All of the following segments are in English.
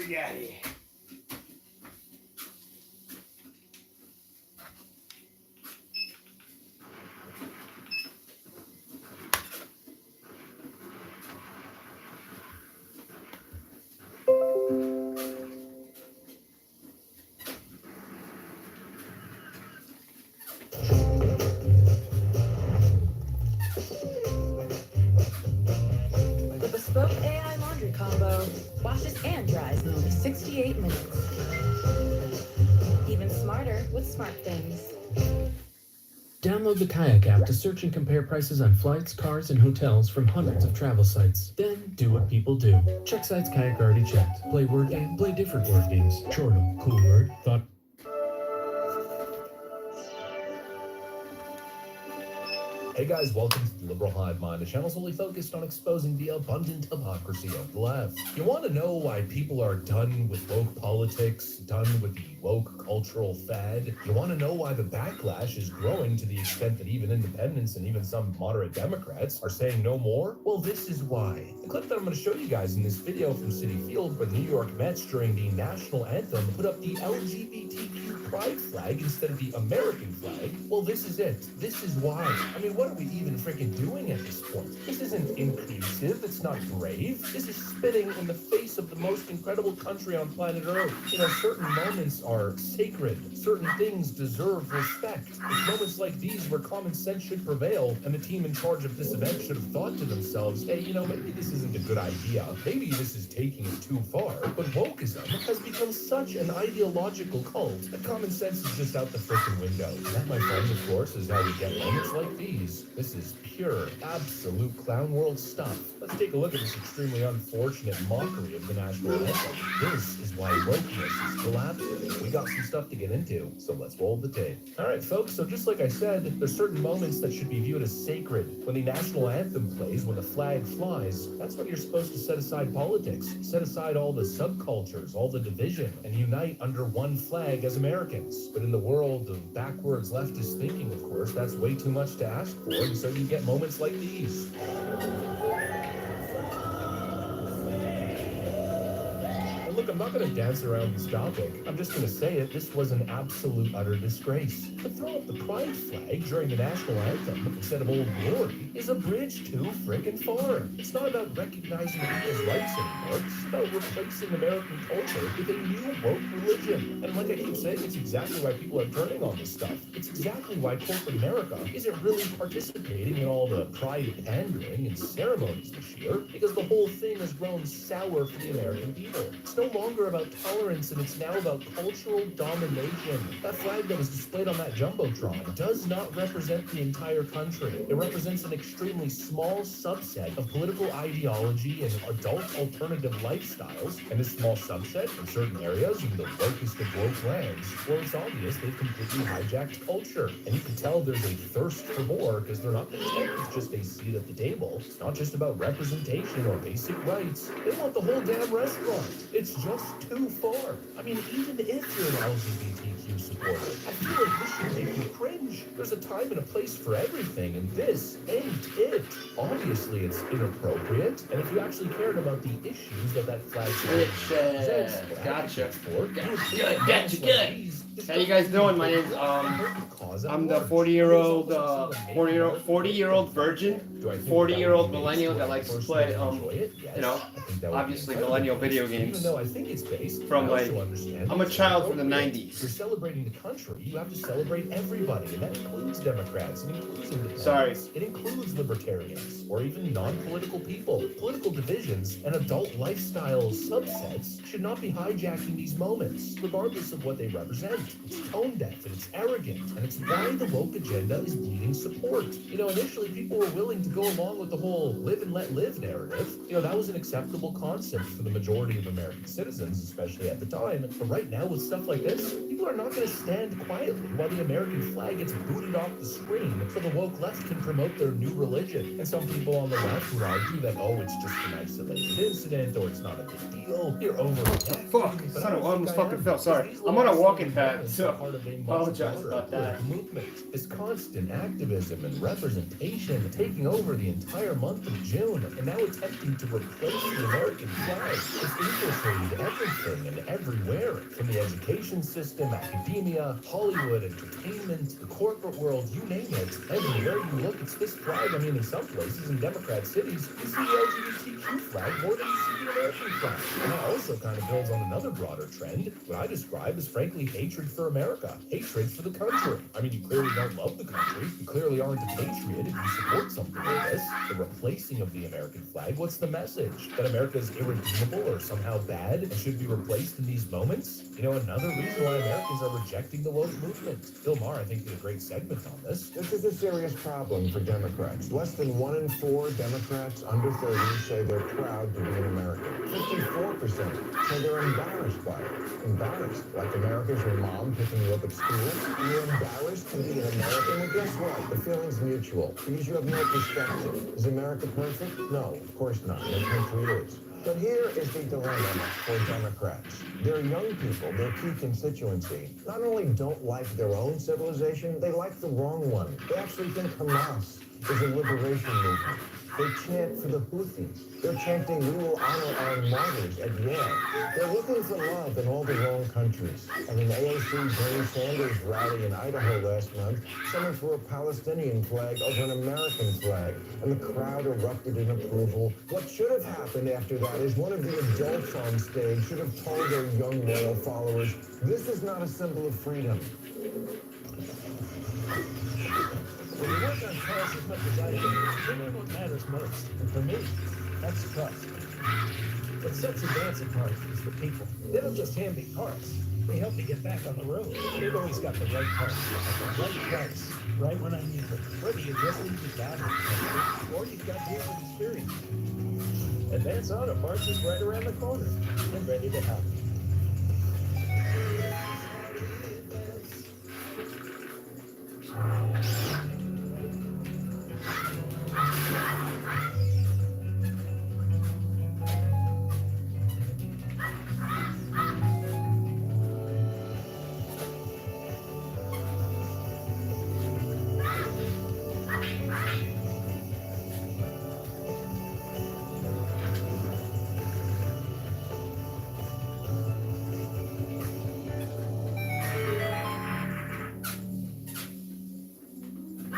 we got here? The bespoke AI laundry combo washes and dries in only 68 minutes. Even smarter with smart things. Download the Kayak app to search and compare prices on flights, cars, and hotels from hundreds of travel sites. Then do what people do. Check sites Kayak already checked. Play word game, play different word games. Chortle, cool word, thought. Hey guys, welcome to the Liberal Hive Mind, a channel solely focused on exposing the abundant hypocrisy of the left. You want to know why people are done with woke politics, done with the woke cultural fad? You want to know why the backlash is growing to the extent that even independents and even some moderate Democrats are saying no more? Well, this is why. The clip that I'm going to show you guys in this video from Citi Field, where the New York Mets during the national anthem put up the LGBTQ pride flag instead of the American flag. Well, this is it. This is why. I mean, what are we even freaking doing at this point? This isn't inclusive. It's not brave. This is spitting in the face of the most incredible country on planet Earth. You know, certain moments are sacred. Certain things deserve respect. It's moments like these where common sense should prevail, and the team in charge of this event should have thought to themselves, hey, you know, maybe this isn't a good idea. Maybe this is taking it too far. But wokeism has become such an ideological cult that common sense is just out the freaking window. And that, my friends, of course, is how we get moments like these. This is pure, absolute clown world stuff. Let's take a look at this extremely unfortunate mockery of the national anthem. This is why wokeness is collapsing. We got some stuff to get into, so let's roll the tape. All right, folks, so just like I said, there's certain moments that should be viewed as sacred. When the national anthem plays, when the flag flies, that's when you're supposed to set aside politics, set aside all the subcultures, all the division, and unite under one flag as Americans. But in the world of backwards leftist thinking, of course, that's way too much to ask for, and so you get moments like these. Look, I'm not going to dance around this topic. I'm just going to say it. This was an absolute utter disgrace. To throw up the pride flag during the national anthem instead of Old Glory is a bridge too friggin' far. It's not about recognizing people's rights anymore. It's about replacing American culture with a new woke religion. And like I keep saying, it's exactly why people are turning on this stuff. It's exactly why corporate America isn't really participating in all the pride pandering and ceremonies this year, because the whole thing has grown sour for the American people. It's no longer about tolerance, and it's now about cultural domination. That flag that was displayed on that Jumbotron does not represent the entire country. It represents an extremely small subset of political ideology and adult alternative lifestyles, and this small subset in certain areas in the wokest of woke lands, well, it's obvious they've completely hijacked culture. And you can tell there's a thirst for more, because they're not content with just a seat at the table. It's not just about representation or basic rights. They want the whole damn restaurant. It's just too far. I mean, even if you're an LGBTQ supporter, I feel like this should make you cringe. There's a time and a place for everything, and this ain't it. Obviously, it's inappropriate, and if you actually cared about the issues that flag represents, Gotcha. Good. How you guys doing? My name's I'm the 40-year-old virgin, 40-year-old millennial that likes to play you know, obviously millennial video games. From like, I'm a child from the 90s. You're celebrating the country. You have to celebrate everybody, and that includes Democrats. It includes independents. Sorry. It includes libertarians or even non-political people. Political divisions and adult lifestyle subsets should not be hijacking these moments, regardless of what they represent. It's tone deaf and it's arrogant, and it's why the woke agenda is bleeding support. You know, initially people were willing to go along with the whole live and let live narrative. You know, that was an acceptable concept for the majority of American citizens, especially at the time. But right now, with stuff like this, people are not going to stand quietly while the American flag gets booted off the screen so the woke left can promote their new religion. And some people on the left would argue that, oh, it's just an isolated incident, or it's not a big deal. You're overreacting. Fuck, son, I almost fucking fell. Sorry. I'm on a walking path. subscribed, so part of a much apologize broader about that. movement. This constant activism and representation taking over the entire month of June, and now attempting to replace the American flag. It's infiltrated everything and everywhere, from the education system, academia, Hollywood, entertainment, the corporate world, you name it. Everywhere you look, it's this flag. I mean, in some places, in Democrat cities, you see the LGBTQ flag more than you see the American flag. And that also kind of builds on another broader trend, what I describe as, frankly, hatred for America, hatred for the country. I mean, you clearly don't love the country. You clearly aren't a patriot if you support something like this. The replacing of the American flag, what's the message? That America is irredeemable or somehow bad and should be replaced in these moments? You know, another reason why Americans are rejecting the woke movement. Bill Maher, I think, did a great segment on this. This is a serious problem for Democrats. Less than 1 in 4 Democrats under 30 say they're proud to be an American. 54% say they're embarrassed by it. Embarrassed, like America's your mom picking you up at school. You're embarrassed to be an American? Well, guess what? The feeling's mutual, because you have no perspective. Is America perfect? No, of course not. No country is. But here is the dilemma for Democrats. Their young people, their key constituency, not only don't like their own civilization, they like the wrong one. They actually think Hamas is a liberation movement. They chant for the Houthis. They're chanting, "We will honor our martyrs" at Yale. They're looking for love in all the wrong countries. At an AOC Bernie Sanders rally in Idaho last month, someone threw a Palestinian flag over an American flag, and the crowd erupted in approval. What should have happened after that is one of the adults on stage should have told their young loyal followers, "This is not a symbol of freedom." When you work on cars as much as I do, you know what matters most. And for me, that's trust. What sets advance apart is the people. They don't just hand me parts. They help me get back on the road. They've always got the right parts at the right price, right when I need them. Whether you just need the battery, or you've got years of experience. Advance Auto Parts is right around the corner and ready to help.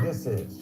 This is.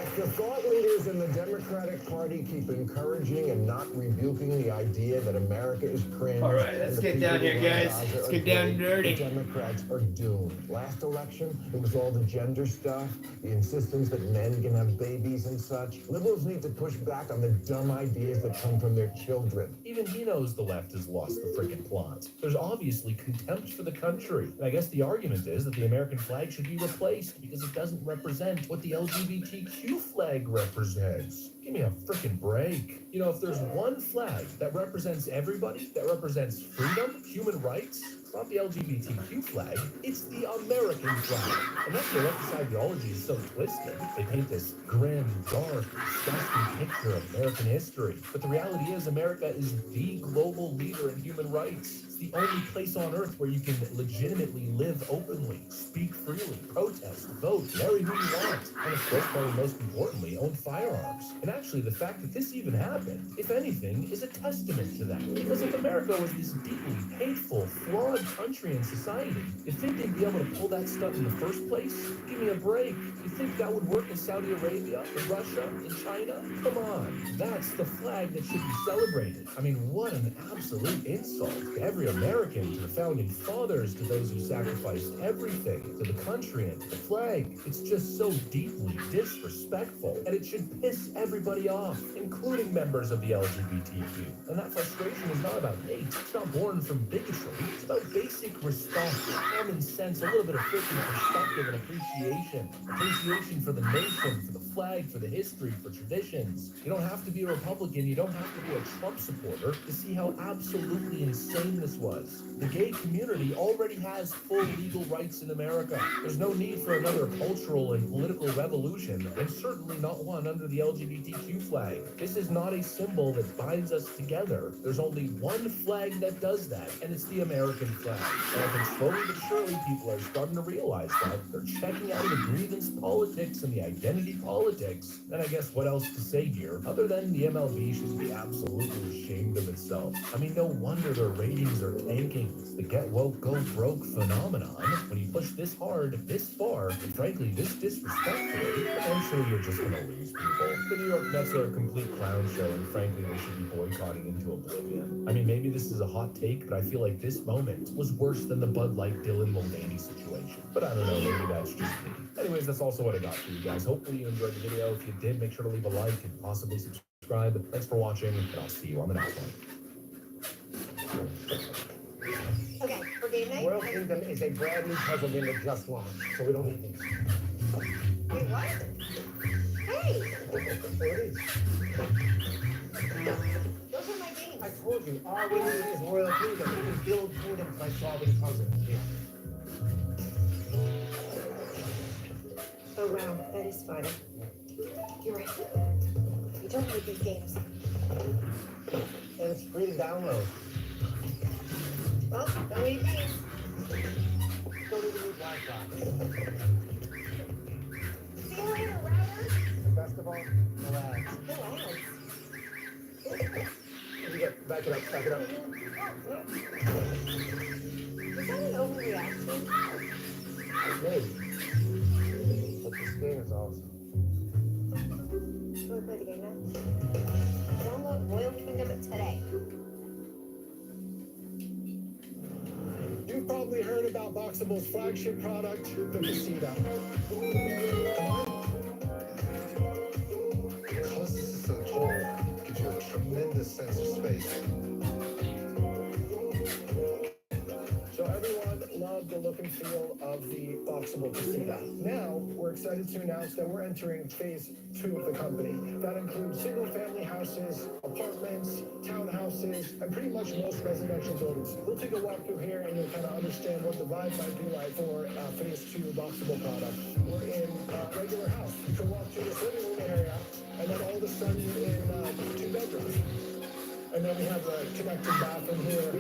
If the thought leaders in the Democratic Party keep encouraging and not rebuking the idea that America is cringe. All right, let's get down here, guys. Let's get down and dirty. The Democrats are doomed. Last election, it was all the gender stuff, the insistence that men can have babies and such. Liberals need to push back on the dumb ideas that come from their children. Even he knows the left has lost the friggin' plot. There's obviously contempt for the country. And I guess the argument is that the American flag should be replaced because it doesn't represent what the LGBTQ flag represents. Give me a freaking break. You know, if there's one flag that represents everybody, that represents freedom, human rights, it's not the LGBTQ flag, it's the American flag. And that's where leftist ideology is so twisted. They paint this grim, dark, disgusting picture of American history. But the reality is America is the global leader in human rights. It's the only place on earth where you can legitimately live openly, speak freely, protest, vote, marry who you want, and of course, probably most importantly, own firearms. And actually, the fact that this even happened, if anything, is a testament to that. Because if America was this deeply hateful, flawed country and society, you think they'd be able to pull that stuff in the first place? Give me a break. You think that would work in Saudi Arabia, in Russia, in China? Come on. That's the flag that should be celebrated. I mean, what an absolute insult to every American, to the founding fathers, to those who sacrificed everything, to the country and to the flag. It's just so deeply disrespectful, and it should piss everybody off, including members of the LGBTQ. And that frustration is not about hate. It's not born from bigotry. It's about basic respect, common sense, a little bit of freaking perspective and appreciation. Appreciation for the nation, for the flag, for the history, for traditions. You don't have to be a Republican, you don't have to be a Trump supporter to see how absolutely insane this was. The gay community already has full legal rights in America. There's no need for another cultural and political revolution, and certainly not one under the LGBTQ flag. This is not a symbol that binds us together. There's only one flag that does that, and it's the American flag. And I think slowly but surely people are starting to realize that. They're checking out of the grievance politics and the identity politics. And I guess what else to say here, other than the MLB should be absolutely ashamed of itself. I mean, no wonder their ratings are tanking. It's the get woke, go broke phenomenon. When you push this hard, this far, and frankly, this disrespectfully, eventually you're just gonna lose people. The New York Mets are a complete clown show, and frankly, they should be boycotting into oblivion. I mean, maybe this is a hot take, but I feel like this moment was worse than the Bud Light Dylan Mulvaney situation. But I don't know, maybe that's just me. Anyways, that's also what I got for you guys. Hopefully you enjoyed the video. If you did, make sure to leave a like and possibly subscribe. Thanks for watching, and I'll see you on the next one. Okay, for game night? World Kingdom is a brand new puzzle game that just launched, so we don't need these. Wait, what? Hey! There it is. Those are my games. I told you, all we need is Royal Kingdom. We can build kingdoms by solving puzzles. Yeah. Oh, wow, that is fun. You're right. You don't need these games. And it's free to download. Well, don't need these. Don't even need Wi-Fi. See you later, router. Best of all, no ads. No ads. You get, back it up, back it up. Is that an overreaction? Maybe. But this game is awesome. You want to play the game now? Download Royal Kingdom today. You've probably heard about Boxable's flagship product, the Casita. Because this is so tall, it gives you a tremendous sense of space. So everyone loved the look and feel of the Boxable Casita. Now, we're excited to announce that we're entering phase 2 of the company. That includes single-family houses, apartments, townhouses, and pretty much most residential buildings. We'll take a walk through here and you'll kind of understand what the vibe might be like for phase 2 Boxable product. We're in a regular house. You can walk through this living room area, and then all of a sudden you're in 2 bedrooms. And then we have a connected bathroom here.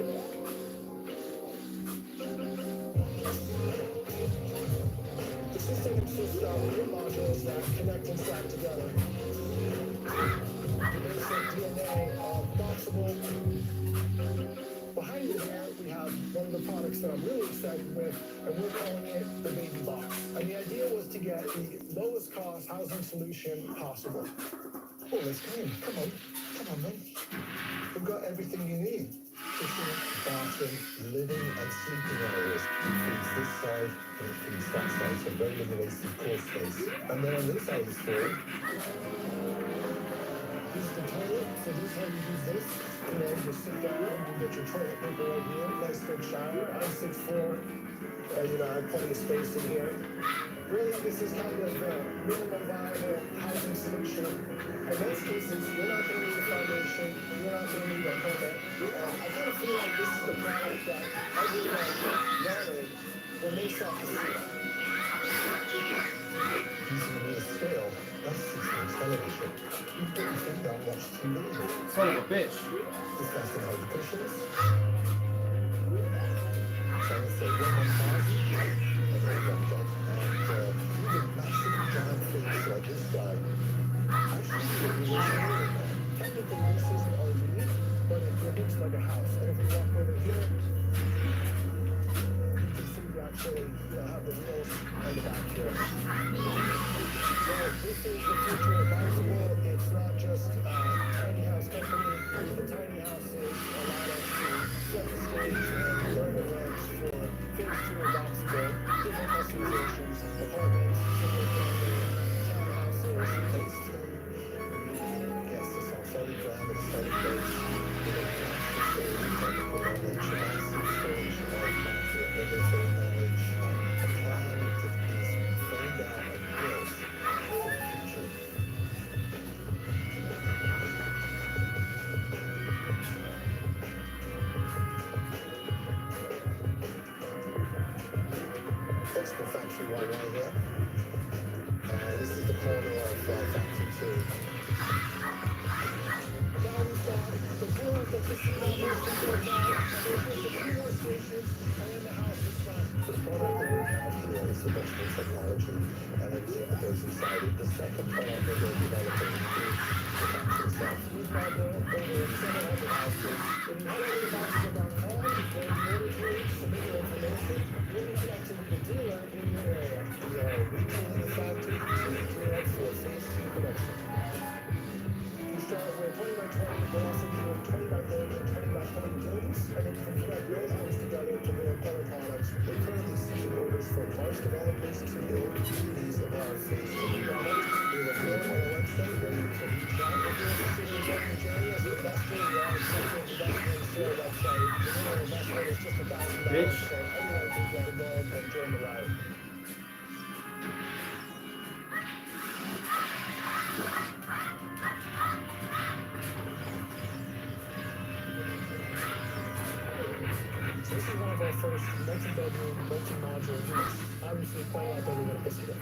The system consists of 3 modules that connect and stack together. There's the DNA of Boxable. Behind me here, we have one of the products that I'm really excited with, and we're calling it the Baby Box. And the idea was to get the lowest cost housing solution possible. Oh, let's come in. Come on, man. We've got everything you need. Kitchen, bathroom, living and sleeping areas. It feeds this side and it feeds that side, so very limited core space. And then on this side of the store, This is the toilet, so this is how you use this. You know, you sit down, you get your toilet paper right here, nice big shower. I'm 6'4", and you know, I have plenty of space in here. Really, this is kind of the minimum viable housing solution. In most cases, you're not going to need a foundation, you're not going to need a permit. I kind of feel like this is the product that everyone wanted when they saw Casita. using the scale, that's 6-inch television. You couldn't think that much TV. Son of a bitch. This guy's gonna have the cushions. Trying to say 1,000, and then one job. And even massive giant things like this guy, actually really smaller. Technically, this isn't RV, but it looks like a house. And if we walk over here, you can see we actually have the wheels on the back here. So this is the future of Boxable. It's not just a tiny house company. The tiny houses allow us to set the stage and learn the ranks for phase 2 of Boxable, different customizations, apartments, single family, townhouses, phase 2. Yes, this one's very grand and very big. Technical knowledge, massive storage of regulatory knowledge, a plan that is framed out and built for the future. That's the factory right here. This is the corner of factory 2. Now we've got the floor that you see on this The product that we have here is the best in technology, and it goes inside it. The second product that they're developing is the battery itself. We've got over 700 houses. If you head over to boxer.com, where you order your submit your information, we'll be connected with a dealer in your area. We are retailing a factory to gear up for phase 2 production. You start with 20 by 20, but also do 20 by 30 and 20 by 40 buildings, and then you can connect those ones together to build other products. We're currently seeing orders from large developers to build communities of our phase 2 product. We have a form on our website where you can reach out. If you're interested in getting the journey as an investor, we are accepting investments through our website. The minimum investment is just $1,000, Bitch. so anyone can get involved and join the ride. So this is one of our first multi-bedroom, multi-modular units. Obviously quite a lot better than a casita.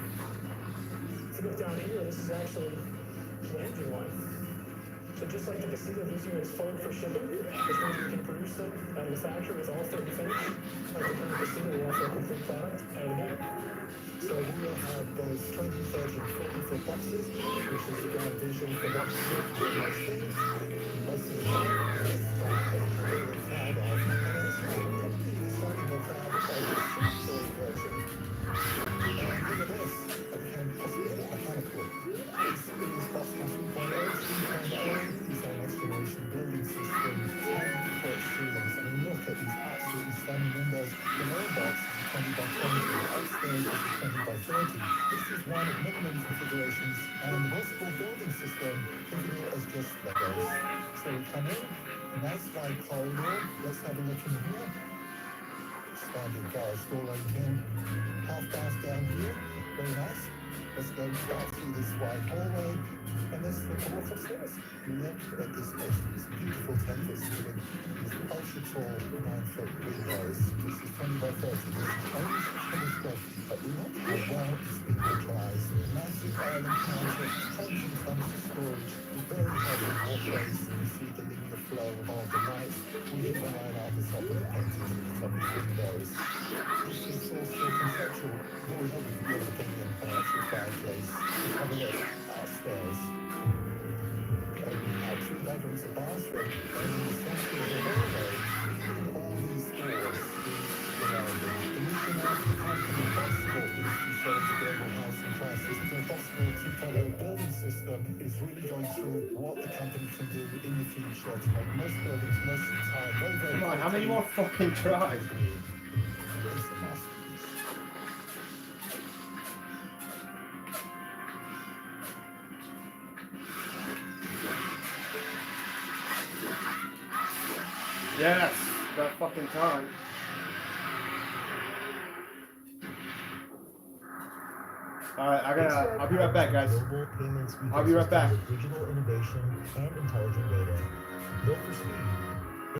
If you look down here, this is actually the engine line. So just like the casita, these units forward for shipping, which means we can produce them out of the factory with all 30 finish. Like the kind of casita, we offer a complete product out of here. So we will have those 20, 30, and 40-foot boxes, which is the vision for what we do for those things. Most of the time, it's really proud of. And it's really slightly more proud of this story version. And look at this. Again, possibly mechanical. It's possible 3.0, 3.0, these are next generation building systems, 10-foot ceilings. I mean, look at these absolutely stunning windows. The mailbox is 20 by 20, upstairs is 20 by 30. This is one of minimum configurations, and the multiple building system, think of it as just Legos. So we come in, nice wide corridor. Let's have a look in here. Standard garage door right here. Half bath down here. Very nice. Let's go back through this wide hallway, and this is the walk upstairs. Look at this place. These beautiful temples with these ultra tall 9-foot windows. This is 20 by 30. This is only 600 square feet, but look how well it's been utilized. Massive island counter, tons and tons of storage, very heavy walkways. You see the linear flow of the light. We even line up the top of the paintings of these windows. This is all still conceptual. But we hope we can get a opinion on an actual fireplace. Let's have a look upstairs. And we have 2 bedrooms, a bathroom, and in the center of the hallway, all these doors, the mission of the company possible is to show the global housing crisis. The possible 2.0 building system is really going through what the company can do in the future to make most buildings most of the time very, very Come on, how many more fucking tries? It's a masterpiece. Yes, that fucking time. Alright, I'll be right back, guys. Global payments I'll be right back. ecosystem with digital innovation and intelligent data. Built for speed,